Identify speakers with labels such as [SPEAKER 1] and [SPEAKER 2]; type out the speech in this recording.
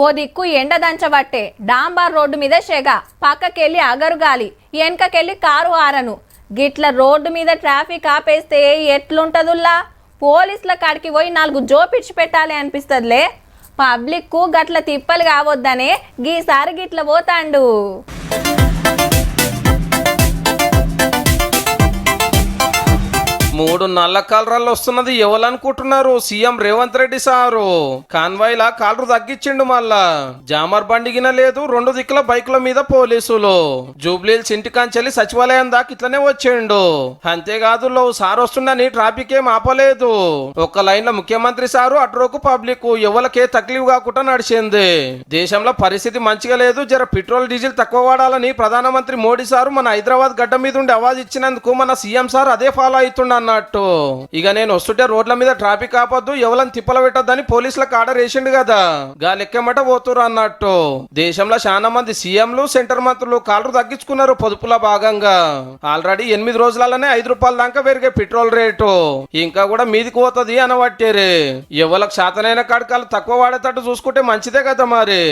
[SPEAKER 1] ఓ దిక్కు ఎండ దంచబట్టే డాంబార్ రోడ్డు మీద షెగ, పక్కకెళ్ళి అగరుగాలి, వెనకకెళ్ళి కారు ఆరను. గిట్ల రోడ్డు మీద ట్రాఫిక్ ఆపేస్తే ఎట్లుంటదుల్లా? పోలీసుల కాడికి పోయి 4 జోపిడ్చి పెట్టాలి అనిపిస్తదిలే. పబ్లిక్ కు గట్ల తిప్పలు కావద్దనే గీసారి గిట్ల పోతాండు.
[SPEAKER 2] 3 నల్ల కాలరాలు వస్తున్నది ఎవరనుకుంటున్నారు? సీఎం రేవంత్ రెడ్డి సారు కాన్వాయ్లా కాలరు తగ్గించిండు. మళ్ళా జామర్ బండిగిన లేదు, 2 దిక్కుల బైకుల మీద పోలీసులు. జూబ్లీహిల్స్ ఇంటికాంచెల్లి సచివాలయం దాకా ఇట్లనే వచ్చిండు. అంతేకాదు సార్ వస్తుండని ట్రాఫిక్ ఏం ఆపలేదు. ఒక్క లైన్ లో ముఖ్యమంత్రి సారు, అటురోకు పబ్లిక్, ఎవరికే తక్లీఫ్ కాకుండా నడిచింది. దేశంలో పరిస్థితి మంచిగా లేదు, జర పెట్రోల్ డీజిల్ తక్కువ వాడాలని ప్రధానమంత్రి మోడీ సారు మన హైదరాబాద్ గడ్డ మీద ఉండి అవాజ్ ఇచ్చినందుకు మన సీఎం సార్ అదే ఫాలో అవుతుండ అన్నట్టు. ఇక నేను వస్తుంటే రోడ్ల మీద ట్రాఫిక్ ఆపొద్దు, ఎవరిని తిప్పల పెట్టొద్దని పోలీసులకు ఆర్డర్ వేసిండు కదా, గా లెక్కమట పోతురు అన్నట్టు. దేశంలో చాలా మంది సీఎంలు, సెంటర్ మంత్రులు కాలరు తగ్గించుకున్నారు పొదుపుల భాగంగా. ఆల్రెడీ 8 రోజులలోనే 5 రూపాయల దాకా పెరిగే పెట్రోల్ రేటు ఇంకా కూడా మీదికి పోతుంది అనబట్టారు. ఎవరికి శాతనైన కాడకాలు తక్కువ వాడేటట్టు చూసుకుంటే మంచిదే కదా మరి.